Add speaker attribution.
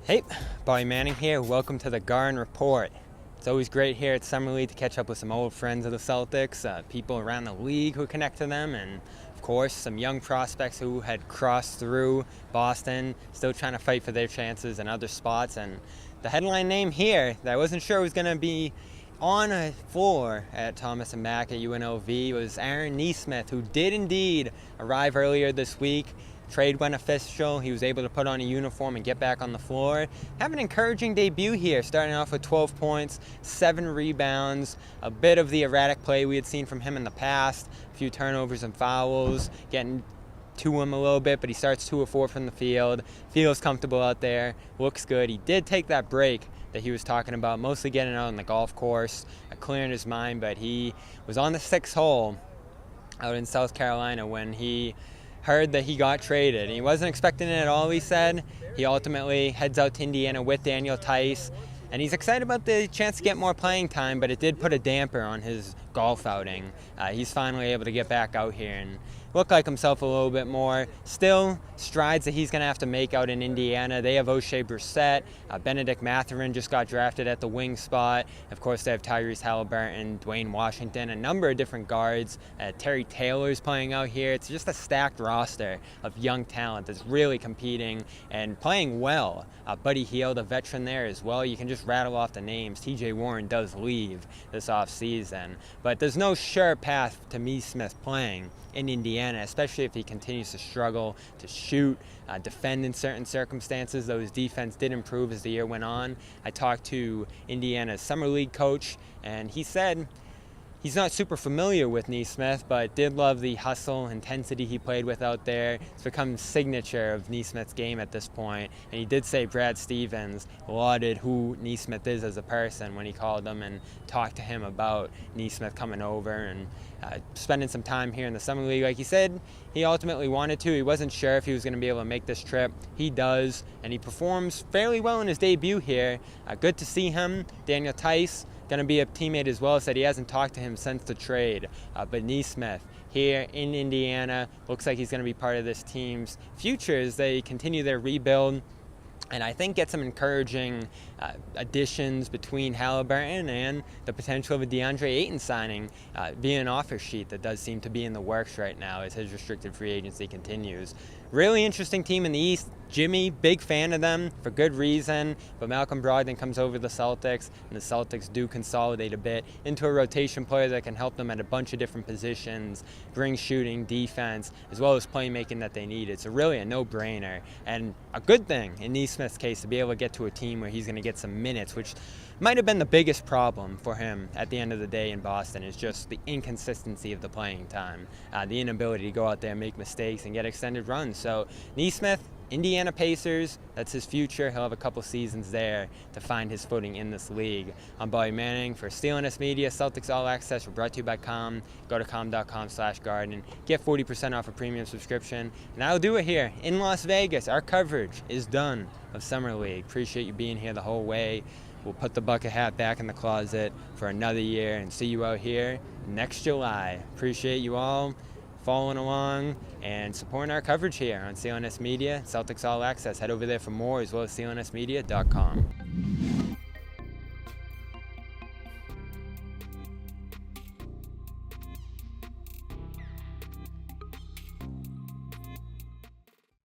Speaker 1: Hey, Bobby Manning here. Welcome to the Garden Report. It's always great here at Summer League to catch up with some old friends of the Celtics, people around the league who connect to them, and of course some young prospects who had crossed through Boston, still trying to fight for their chances in other spots. And the headline name here that I wasn't sure was going to be on a floor at Thomas and Mack at UNLV was Aaron Nesmith, who did indeed arrive earlier this week. Trade went official. He was able to put on a uniform and get back on the floor. Have an encouraging debut here, starting off with 12 points, 7 rebounds, a bit of the erratic play we had seen from him in the past, a few turnovers and fouls, getting to him a little bit, but he starts 2 of 4 from the field, feels comfortable out there, looks good. He did take that break that he was talking about, mostly getting out on the golf course, clearing his mind, but he was on the 6th hole out in South Carolina when he heard that he got traded. He wasn't expecting it at all, he said. He ultimately heads out to Indiana with Daniel Theis, and he's excited about the chance to get more playing time, but it did put a damper on his golf outing. He's finally able to get back out here and look like himself a little bit more. Still, strides that he's going to have to make out in Indiana. They have O'Shea Brissett. Benedict Mathurin just got drafted at the wing spot. Of course, they have Tyrese Halliburton, Dwayne Washington, a number of different guards. Terry Taylor's playing out here. It's just a stacked roster of young talent that's really competing and playing well. Buddy Hield, a veteran there as well. You can just rattle off the names. TJ Warren does leave this offseason, but there's no sure path to Nesmith playing in Indiana, especially if he continues to struggle to shoot, defend in certain circumstances, though his defense did improve as the year went on. I talked to Indiana's Summer League coach, and he said he's not super familiar with Nesmith, but did love the hustle, intensity he played with out there. It's become signature of Nesmith's game at this point. And he did say Brad Stevens lauded who Nesmith is as a person when he called him and talked to him about Nesmith coming over and spending some time here in the Summer League. Like he said, he ultimately wanted to. He wasn't sure if he was going to be able to make this trip. He does, and he performs fairly well in his debut here. Good to see him. Daniel Theis, going to be a teammate as well, said he hasn't talked to him since the trade. But Nesmith here in Indiana looks like he's going to be part of this team's future as they continue their rebuild. And I think get some encouraging additions between Halliburton and the potential of a DeAndre Ayton signing via an offer sheet that does seem to be in the works right now as his restricted free agency continues. Really interesting team in the East. Jimmy, big fan of them for good reason, but Malcolm Brogdon comes over the Celtics, and the Celtics do consolidate a bit into a rotation player that can help them at a bunch of different positions, bring shooting, defense, as well as playmaking that they need. It's really a no-brainer, and a good thing in Nesmith's case to be able to get to a team where he's going to get some minutes, which might have been the biggest problem for him at the end of the day in Boston, is just the inconsistency of the playing time, the inability to go out there and make mistakes and get extended runs. So Nesmith, Indiana Pacers, that's his future. He'll have a couple seasons there to find his footing in this league. I'm Bobby Manning for CLNS Media, Celtics All Access. We're brought to you by Com. Go to com.com/garden. Get 40% off a premium subscription. And I'll do it here in Las Vegas. Our coverage is done of Summer League. Appreciate you being here the whole way. We'll put the bucket hat back in the closet for another year and see you out here next July. Appreciate you all following along and supporting our coverage here on CLNS Media, Celtics All Access. Head over there for more, as well as clnsmedia.com.